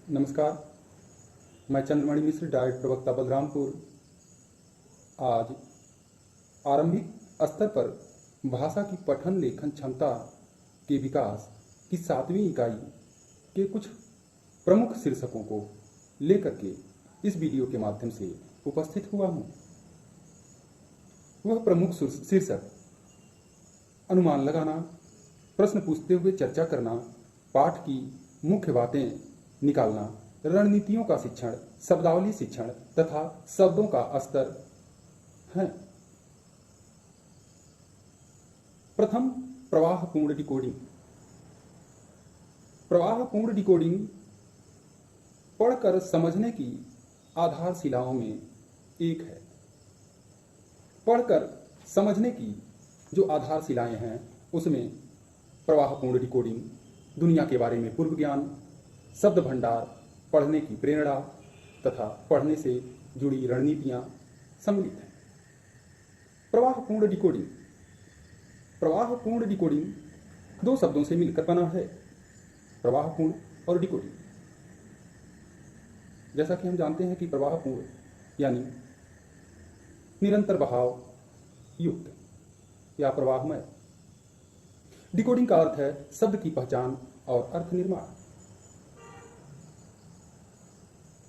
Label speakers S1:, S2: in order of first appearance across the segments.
S1: नमस्कार। मैं चंद्रमणि मिश्र, डाइट प्रवक्ता बलरामपुर। आज आरंभिक स्तर पर भाषा की पठन लेखन क्षमता के विकास की 7वीं इकाई के कुछ प्रमुख शीर्षकों को लेकर के इस वीडियो के माध्यम से उपस्थित हुआ हूँ। वह प्रमुख शीर्षक अनुमान लगाना, प्रश्न पूछते हुए चर्चा करना, पाठ की मुख्य बातें निकालना, रणनीतियों का शिक्षण, शब्दावली शिक्षण तथा शब्दों का स्तर है। प्रथम, प्रवाहपूर्ण डिकोडिंग। प्रवाहपूर्ण डिकोडिंग पढ़कर समझने की आधारशिलाओं में एक है। पढ़कर समझने की जो आधारशिलाएं हैं उसमें प्रवाहपूर्ण डिकोडिंग, दुनिया के बारे में पूर्व ज्ञान, शब्द भंडार, पढ़ने की प्रेरणा तथा पढ़ने से जुड़ी रणनीतियां सम्मिलित हैं। प्रवाहपूर्ण डिकोडिंग। प्रवाहपूर्ण डिकोडिंग दो शब्दों से मिलकर बना है, प्रवाहपूर्ण और डिकोडिंग। जैसा कि हम जानते हैं कि प्रवाहपूर्ण यानी निरंतर बहाव युक्त या प्रवाहमय। डिकोडिंग का अर्थ है शब्द की पहचान और अर्थ निर्माण।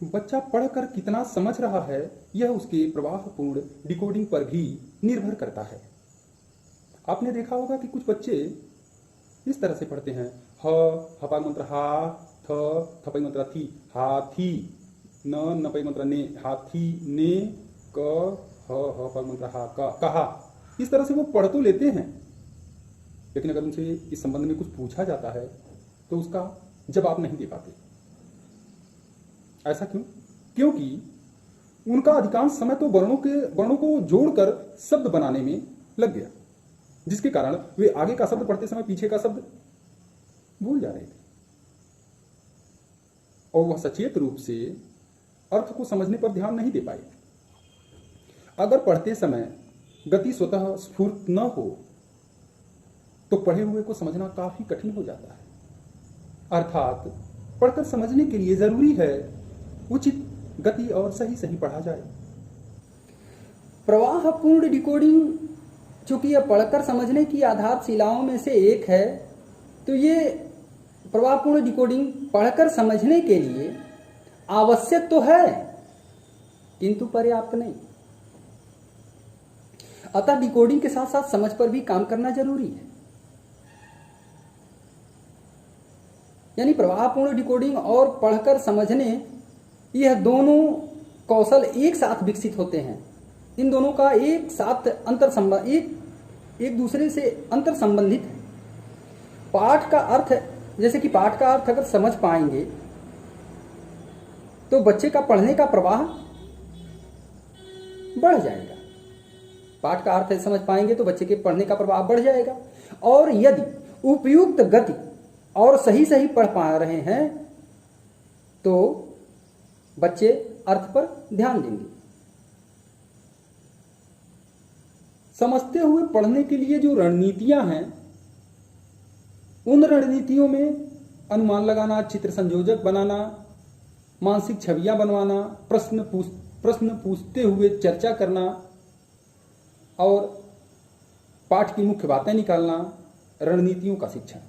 S1: बच्चा पढ़कर कितना समझ रहा है यह उसके प्रवाहपूर्ण डिकोडिंग पर भी निर्भर करता है। आपने देखा होगा कि कुछ बच्चे इस तरह से पढ़ते हैं, ह हपा मंत्र हा, थ थपई मंत्र थी, हाथी, न नपई मंत्र ने, हाथी ने, क ह पग मंत्र हा, कहा। इस तरह से वो पढ़ तो लेते हैं, लेकिन अगर उनसे इस संबंध में कुछ पूछा जाता है तो उसका जवाब नहीं दे पाते। ऐसा क्यों? क्योंकि उनका अधिकांश समय तो वर्णों को जोड़कर शब्द बनाने में लग गया, जिसके कारण वे आगे का शब्द पढ़ते समय पीछे का शब्द भूल जा रहे थे और वह सचेत रूप से अर्थ को समझने पर ध्यान नहीं दे पाए। अगर पढ़ते समय गति स्वतः स्फूर्त न हो तो पढ़े हुए को समझना काफी कठिन हो जाता है। अर्थात पढ़कर समझने के लिए जरूरी है उचित गति और सही पढ़ा जाए।
S2: प्रवाहपूर्ण डिकोडिंग चूंकि यह पढ़कर समझने की आधारशिलाओं में से एक है, तो ये प्रवाहपूर्ण डिकोडिंग पढ़कर समझने के लिए आवश्यक तो है किंतु पर्याप्त नहीं। अतः डिकोडिंग के साथ साथ समझ पर भी काम करना जरूरी है। यानी प्रवाहपूर्ण डिकोडिंग और पढ़कर समझने, यह दोनों कौशल एक साथ विकसित होते हैं। इन दोनों का एक साथ एक दूसरे से अंतर संबंधित है। पाठ का अर्थ, जैसे कि पाठ का अर्थ अगर समझ पाएंगे तो बच्चे का पढ़ने का प्रवाह बढ़ जाएगा। पाठ का अर्थ समझ पाएंगे तो बच्चे के पढ़ने का प्रवाह बढ़ जाएगा। और यदि उपयुक्त गति और सही पढ़ पा रहे हैं तो बच्चे अर्थ पर ध्यान देंगे। समझते हुए पढ़ने के लिए जो रणनीतियां हैं, उन रणनीतियों में अनुमान लगाना, चित्र संयोजक बनाना, मानसिक छवियां बनवाना, प्रश्न पूछते हुए चर्चा करना और पाठ की मुख्य बातें निकालना, रणनीतियों का शिक्षण।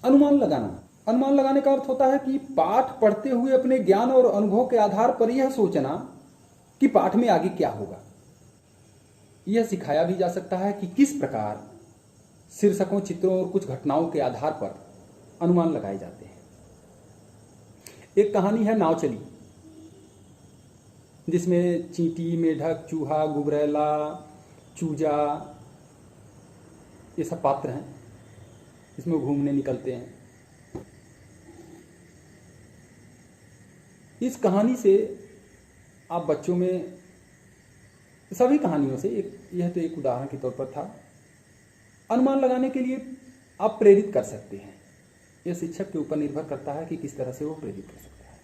S2: अनुमान लगाना। अनुमान लगाने का अर्थ होता है कि पाठ पढ़ते हुए अपने ज्ञान और अनुभव के आधार पर यह सोचना कि पाठ में आगे क्या होगा। यह सिखाया भी जा सकता है कि किस प्रकार शीर्षकों, चित्रों और कुछ घटनाओं के आधार पर अनुमान लगाए जाते हैं। एक कहानी है नाव चली, जिसमें चींटी, मेढक, चूहा, गुबरैला, चूजा ये सब पात्र हैं। इसमें घूमने निकलते हैं। इस कहानी से आप बच्चों में, सभी कहानियों से, यह तो एक उदाहरण के तौर पर था, अनुमान लगाने के लिए आप प्रेरित कर सकते हैं। यह शिक्षक के ऊपर निर्भर करता है कि किस तरह से वो प्रेरित कर सकता है।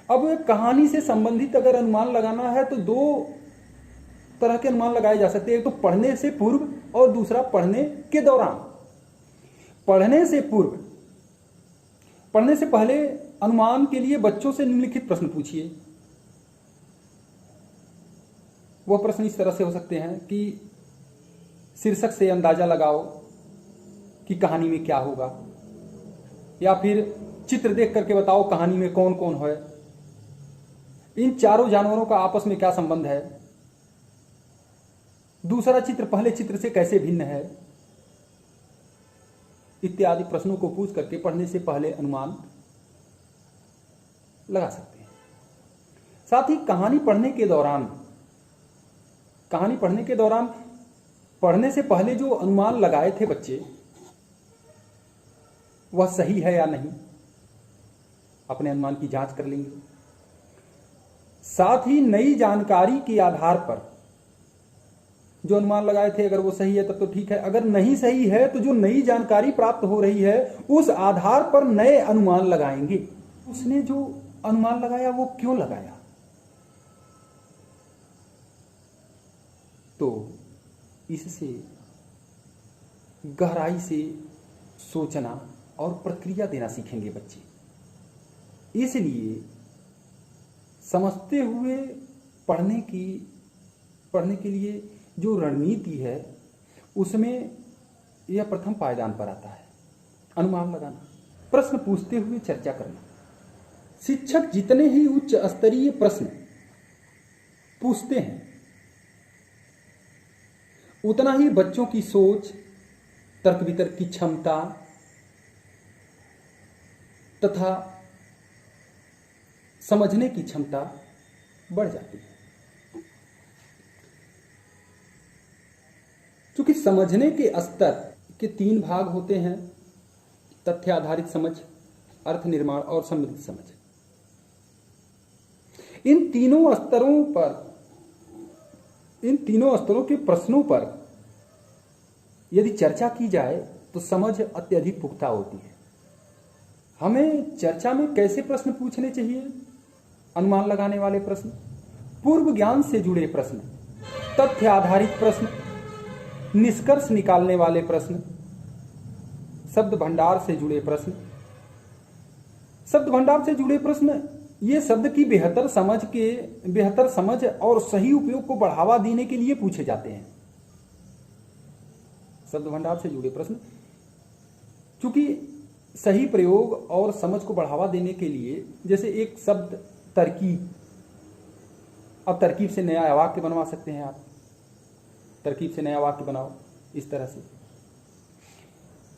S2: अब एक कहानी से संबंधित अगर अनुमान लगाना है तो दो तरह के अनुमान लगाए जा सकते हैं। एक तो पढ़ने से पूर्व और दूसरा पढ़ने के दौरान। पढ़ने से पूर्व पढ़ने से पहले अनुमान के लिए बच्चों से निम्नलिखित प्रश्न पूछिए। वह प्रश्न इस तरह से हो सकते हैं कि शीर्षक से अंदाजा लगाओ कि कहानी में क्या होगा, या फिर चित्र देख करके बताओ कहानी में कौन कौन है, इन चारों जानवरों का आपस में क्या संबंध है, दूसरा चित्र पहले चित्र से कैसे भिन्न है, इत्यादि प्रश्नों को पूछ करके पढ़ने से पहले अनुमान लगा सकते हैं। साथ ही कहानी पढ़ने के दौरान पढ़ने से पहले जो अनुमान लगाए थे बच्चे, वह सही है या नहीं, अपने अनुमान की जांच कर लेंगे। साथ ही नई जानकारी के आधार पर जो अनुमान लगाए थे, अगर वो सही है तब तो ठीक है, अगर नहीं सही है तो जो नई जानकारी प्राप्त हो रही है उस आधार पर नए अनुमान लगाएंगे। उसने जो अनुमान लगाया वो क्यों लगाया, तो इससे गहराई से सोचना और प्रक्रिया देना सीखेंगे बच्चे। इसलिए समझते हुए पढ़ने के लिए जो रणनीति है उसमें यह प्रथम पायदान पर आता है, अनुमान लगाना, प्रश्न पूछते हुए चर्चा करना। शिक्षक जितने ही उच्च स्तरीय प्रश्न पूछते हैं उतना ही बच्चों की सोच, तर्क वितर्क की क्षमता तथा समझने की क्षमता बढ़ जाती है। क्योंकि समझने के स्तर के 3 भाग होते हैं, तथ्य आधारित समझ, अर्थ निर्माण और सम्मिलित समझ। इन तीनों स्तरों के प्रश्नों पर यदि चर्चा की जाए तो समझ अत्यधिक पुख्ता होती है। हमें चर्चा में कैसे प्रश्न पूछने चाहिए? अनुमान लगाने वाले प्रश्न, पूर्व ज्ञान से जुड़े प्रश्न, तथ्य आधारित प्रश्न, निष्कर्ष निकालने वाले प्रश्न, शब्द भंडार से जुड़े प्रश्न। शब्द भंडार से जुड़े प्रश्न ये शब्द की बेहतर समझ और सही उपयोग को बढ़ावा देने के लिए पूछे जाते हैं। शब्द भंडार से जुड़े प्रश्न क्योंकि सही प्रयोग और समझ को बढ़ावा देने के लिए, जैसे एक शब्द तरकीब, अब तरकीब से नया वाक्य बनवा सकते हैं आप, तरकीब से नया वाक्य बनाओ, इस तरह से।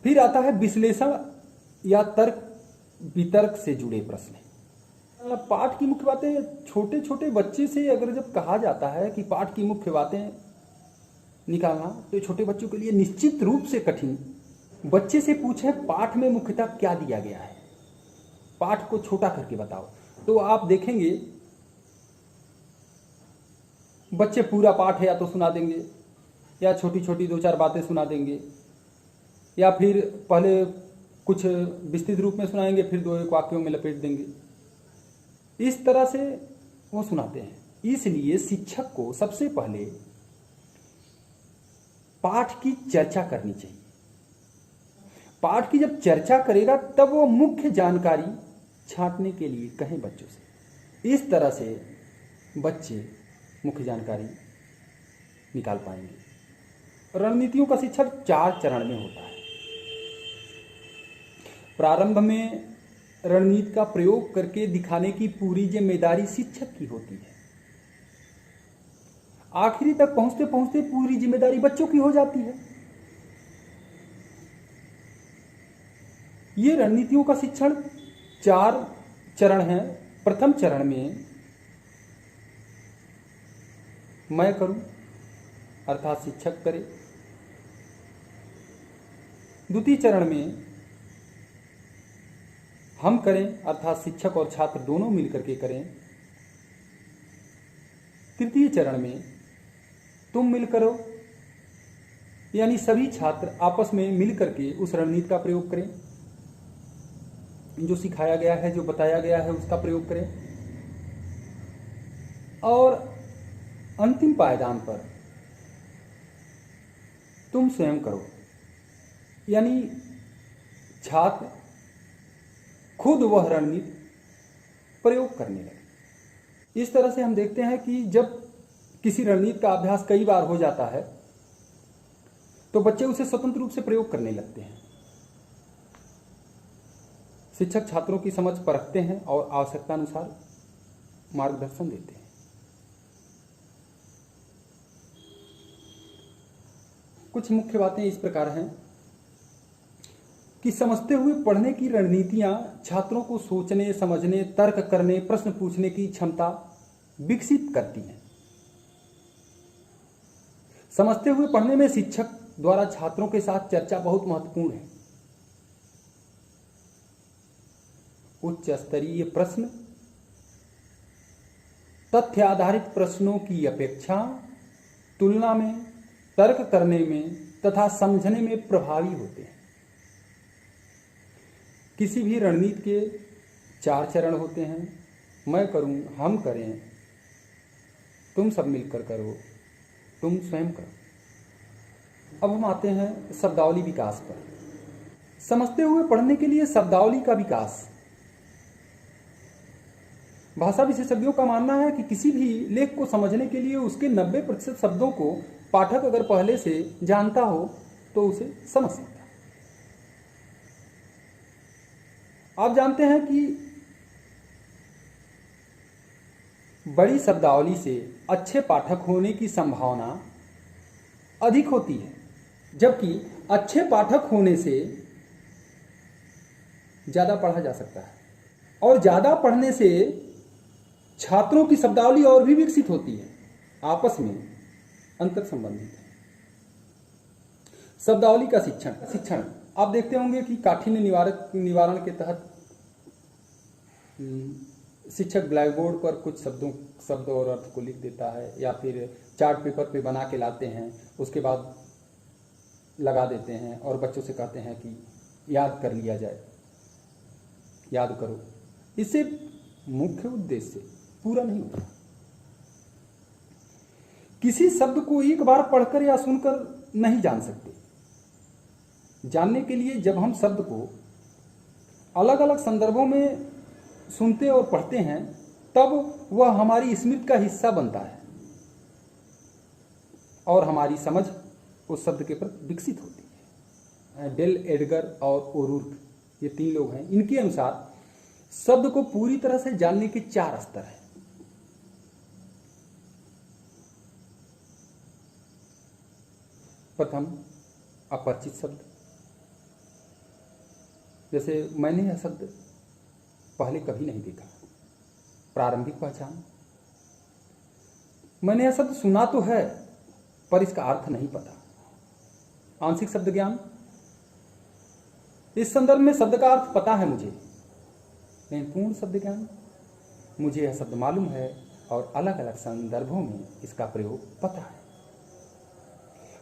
S2: फिर आता है विश्लेषण या तर्क वितर्क से जुड़े प्रश्न। पाठ की मुख्य बातें, छोटे छोटे बच्चे से अगर जब कहा जाता है कि पाठ की मुख्य बातें निकालना, तो छोटे बच्चों के लिए निश्चित रूप से कठिन। बच्चे से पूछे पाठ में मुख्यतः क्या दिया गया है, पाठ को छोटा करके बताओ, तो आप देखेंगे बच्चे पूरा पाठ है या तो सुना देंगे, या छोटी छोटी 2-4 बातें सुना देंगे, या फिर पहले कुछ विस्तृत रूप में सुनाएंगे, फिर 2-1 वाक्यों में लपेट देंगे। इस तरह से वो सुनाते हैं। इसलिए शिक्षक को सबसे पहले पाठ की चर्चा करनी चाहिए। पाठ की जब चर्चा करेगा तब वो मुख्य जानकारी छांटने के लिए कहें बच्चों से। इस तरह से बच्चे मुख्य जानकारी निकाल पाएंगे। रणनीतियों का शिक्षण 4 चरण में होता है। प्रारंभ में रणनीति का प्रयोग करके दिखाने की पूरी जिम्मेदारी शिक्षक की होती है। आखिरी तक पहुंचते पहुंचते पूरी जिम्मेदारी बच्चों की हो जाती है। ये रणनीतियों का शिक्षण 4 चरण हैं। प्रथम चरण में मैं करूं अर्थात शिक्षक करे। द्वितीय चरण में हम करें अर्थात शिक्षक और छात्र दोनों मिलकर के करें। तृतीय चरण में तुम मिल करो, यानी सभी छात्र आपस में मिलकर के उस रणनीति का प्रयोग करें, जो सिखाया गया है, जो बताया गया है उसका प्रयोग करें। और अंतिम पायदान पर तुम स्वयं करो, यानी छात्र खुद वह रणनीति प्रयोग करने लगे। इस तरह से हम देखते हैं कि जब किसी रणनीति का अभ्यास कई बार हो जाता है तो बच्चे उसे स्वतंत्र रूप से प्रयोग करने लगते हैं। शिक्षक छात्रों की समझ परखते हैं और आवश्यकता अनुसार मार्गदर्शन देते हैं। कुछ मुख्य बातें इस प्रकार हैं कि समझते हुए पढ़ने की रणनीतियां छात्रों को सोचने, समझने, तर्क करने, प्रश्न पूछने की क्षमता विकसित करती हैं। समझते हुए पढ़ने में शिक्षक द्वारा छात्रों के साथ चर्चा बहुत महत्वपूर्ण है। उच्च स्तरीय प्रश्न तथ्य आधारित प्रश्नों की अपेक्षा तुलना में तर्क करने में तथा समझने में प्रभावी होते हैं। किसी भी रणनीति के 4 चरण होते हैं, मैं करूं, हम करें, तुम सब मिलकर करो, तुम स्वयं करो। अब हम आते हैं शब्दावली विकास पर। समझते हुए पढ़ने के लिए शब्दावली का विकास। भाषा विशेषज्ञों का मानना है कि किसी भी लेख को समझने के लिए उसके 90% शब्दों को पाठक अगर पहले से जानता हो तो उसे समझ सकता है। आप जानते हैं कि बड़ी शब्दावली से अच्छे पाठक होने की संभावना अधिक होती है, जबकि अच्छे पाठक होने से ज्यादा पढ़ा जा सकता है और ज्यादा पढ़ने से छात्रों की शब्दावली और भी विकसित होती है। आपस में अंतर संबंधित है। शब्दावली का शिक्षण आप देखते होंगे कि काठिन्य निवारण के तहत शिक्षक ब्लैक बोर्ड पर कुछ शब्द और अर्थ को लिख देता है या फिर चार्ट पेपर पे बना के लाते हैं, उसके बाद लगा देते हैं और बच्चों से कहते हैं कि याद कर लिया जाए, याद करो। इससे मुख्य उद्देश्य पूरा नहीं होता। किसी शब्द को एक बार पढ़कर या सुनकर नहीं जान सकते। जानने के लिए जब हम शब्द को अलग अलग संदर्भों में सुनते और पढ़ते हैं तब वह हमारी स्मृति का हिस्सा बनता है और हमारी समझ उस शब्द के प्रति विकसित होती है। डेल एडगर और ओरुर्क, ये 3 लोग हैं, इनके अनुसार शब्द को पूरी तरह से जानने के 4 स्तर हैं। प्रथम, अपरिचित शब्द। जैसे मैंने यह शब्द पहले कभी नहीं देखा। प्रारंभिक पहचान, मैंने यह शब्द सुना तो है पर इसका अर्थ नहीं पता। आंशिक शब्द ज्ञान, इस संदर्भ में शब्द का अर्थ पता है मुझे, लेकिन पूर्ण शब्द ज्ञान, मुझे यह शब्द मालूम है और अलग अलग संदर्भों में इसका प्रयोग पता है।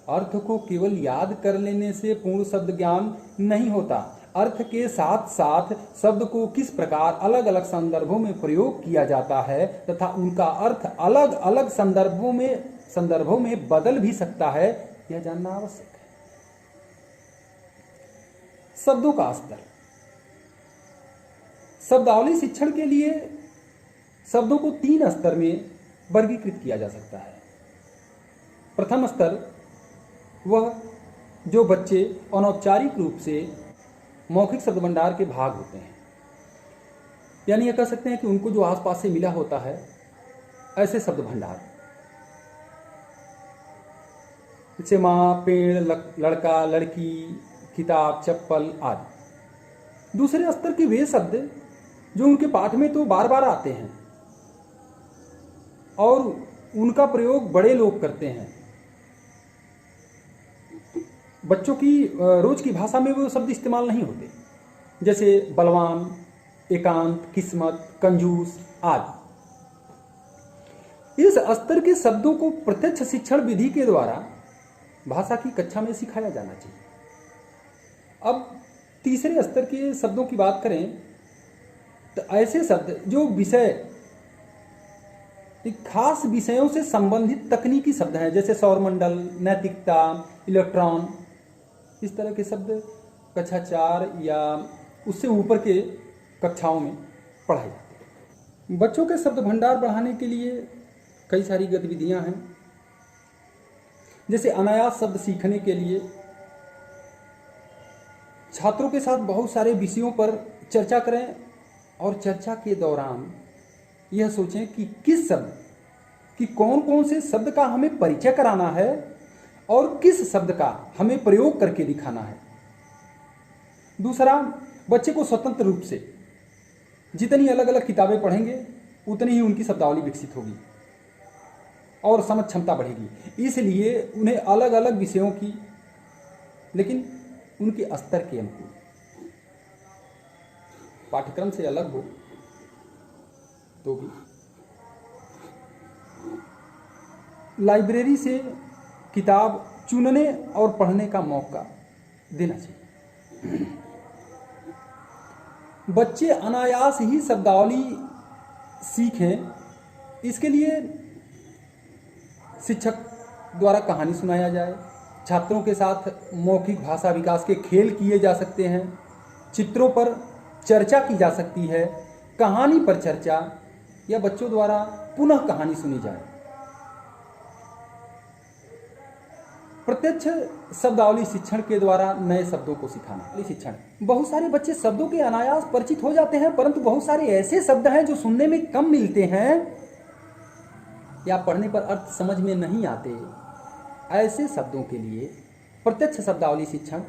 S2: अर्थ को केवल याद कर लेने से पूर्ण शब्द ज्ञान नहीं होता। अर्थ के साथ साथ शब्द को किस प्रकार अलग अलग संदर्भों में प्रयोग किया जाता है तथा उनका अर्थ अलग अलग संदर्भों में बदल भी सकता है, यह जानना आवश्यक है। शब्दों का स्तर। शब्दावली शिक्षण के लिए शब्दों को 3 स्तर में वर्गीकृत किया जा सकता है। प्रथम स्तर वह जो बच्चे अनौपचारिक रूप से मौखिक शब्द भंडार के भाग होते हैं, यानी यह कह सकते हैं कि उनको जो आसपास से मिला होता है ऐसे शब्द भंडार, जैसे माँ, पेड़, लड़का, लड़की, किताब, चप्पल आदि। दूसरे स्तर के वे शब्द जो उनके पाठ में तो बार बार आते हैं और उनका प्रयोग बड़े लोग करते हैं। बच्चों की रोज की भाषा में वो शब्द इस्तेमाल नहीं होते, जैसे बलवान, एकांत, किस्मत, कंजूस आदि। इस स्तर के शब्दों को प्रत्यक्ष शिक्षण विधि के द्वारा भाषा की कक्षा में सिखाया जाना चाहिए। अब तीसरे स्तर के शब्दों की बात करें तो ऐसे शब्द जो विषय, खास विषयों से संबंधित तकनीकी शब्द हैं, जैसे सौरमंडल, नैतिकता, इलेक्ट्रॉन, इस तरह के शब्द कक्षा 4 या उससे ऊपर के कक्षाओं में पढ़ाए जाते हैं। बच्चों के शब्द भंडार बढ़ाने के लिए कई सारी गतिविधियां हैं। जैसे अनायास शब्द सीखने के लिए छात्रों के साथ बहुत सारे विषयों पर चर्चा करें और चर्चा के दौरान यह सोचें कि किस शब्द कि कौन कौन से शब्द का हमें परिचय कराना है और किस शब्द का हमें प्रयोग करके दिखाना है। दूसरा, बच्चे को स्वतंत्र रूप से जितनी अलग अलग किताबें पढ़ेंगे उतनी ही उनकी शब्दावली विकसित होगी और समझ क्षमता बढ़ेगी। इसलिए उन्हें अलग अलग विषयों की, लेकिन उनके स्तर के अनुकूल, पाठ्यक्रम से अलग हो तो भी लाइब्रेरी से किताब चुनने और पढ़ने का मौका देना चाहिए। बच्चे अनायास ही शब्दावली सीखें, इसके लिए शिक्षक द्वारा कहानी सुनाया जाए, छात्रों के साथ मौखिक भाषा विकास के खेल किए जा सकते हैं, चित्रों पर चर्चा की जा सकती है, कहानी पर चर्चा या बच्चों द्वारा पुनः कहानी सुनी जाए। प्रत्यक्ष शब्दावली शिक्षण के द्वारा नए शब्दों को सिखाना। शिक्षण, बहुत सारे बच्चे शब्दों के अनायास परिचित हो जाते हैं, परंतु बहुत सारे ऐसे शब्द हैं जो सुनने में कम मिलते हैं या पढ़ने पर अर्थ समझ में नहीं आते। ऐसे शब्दों के लिए प्रत्यक्ष शब्दावली शिक्षण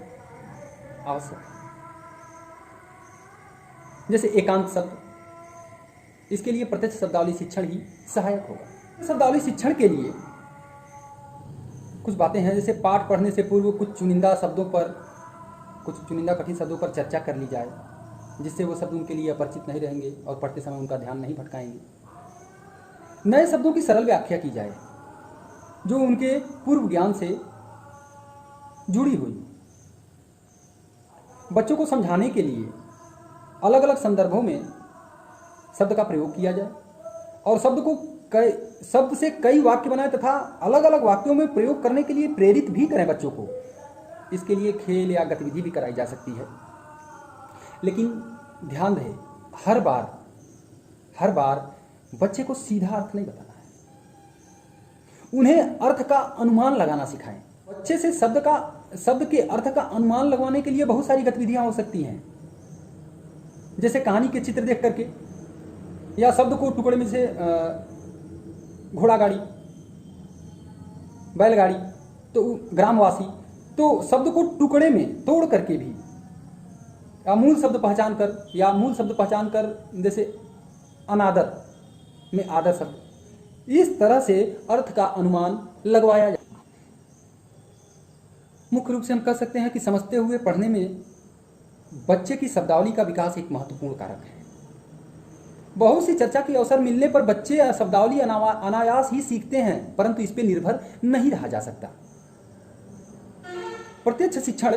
S2: आवश्यक है। जैसे एकांत शब्द, इसके लिए प्रत्यक्ष शब्दावली शिक्षण ही सहायक होगा। शब्दावली शिक्षण के लिए कुछ बातें हैं, जैसे पाठ पढ़ने से पूर्व कुछ चुनिंदा कठिन शब्दों पर चर्चा कर ली जाए, जिससे वो शब्द उनके लिए अपरिचित नहीं रहेंगे और पढ़ते समय उनका ध्यान नहीं भटकाएंगे। नए शब्दों की सरल व्याख्या की जाए जो उनके पूर्व ज्ञान से जुड़ी हुई। बच्चों को समझाने के लिए अलग अलग संदर्भों में शब्द का प्रयोग किया जाए और शब्द से कई वाक्य बनाए तथा अलग अलग वाक्यों में प्रयोग करने के लिए प्रेरित भी करें बच्चों को। इसके लिए खेल या गतिविधि भी कराई जा सकती है, लेकिन ध्यान रहे हर बार बच्चे को सीधा अर्थ नहीं बताना है, उन्हें अर्थ का अनुमान लगाना सिखाएं। बच्चे से शब्द के अर्थ का अनुमान लगवाने के लिए बहुत सारी गतिविधियां हो सकती हैं, जैसे कहानी के चित्र देख करके या शब्द को टुकड़े में से घोड़ा गाड़ी, बैलगाड़ी, तो ग्रामवासी, तो शब्द को टुकड़े में तोड़ करके भी या मूल शब्द पहचान कर जैसे अनादर में आदर शब्द, इस तरह से अर्थ का अनुमान लगवाया जाए। मुख्य रूप से हम कह सकते हैं कि समझते हुए पढ़ने में बच्चे की शब्दावली का विकास एक महत्वपूर्ण कारक है। बहुत सी चर्चा के अवसर मिलने पर बच्चे शब्दावली अनायास ही सीखते हैं, परंतु इस पर निर्भर नहीं रहा जा सकता। प्रत्यक्ष शिक्षण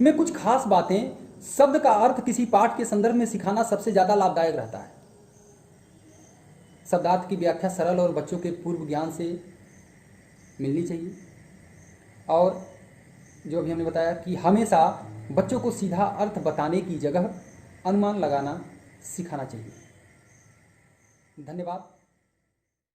S2: में कुछ खास बातें, शब्द का अर्थ किसी पाठ के संदर्भ में सिखाना सबसे ज्यादा लाभदायक रहता है। शब्दार्थ की व्याख्या सरल और बच्चों के पूर्व ज्ञान से मिलनी चाहिए, और जो अभी हमने बताया कि हमेशा बच्चों को सीधा अर्थ बताने की जगह अनुमान लगाना सिखाना चाहिए। धन्यवाद।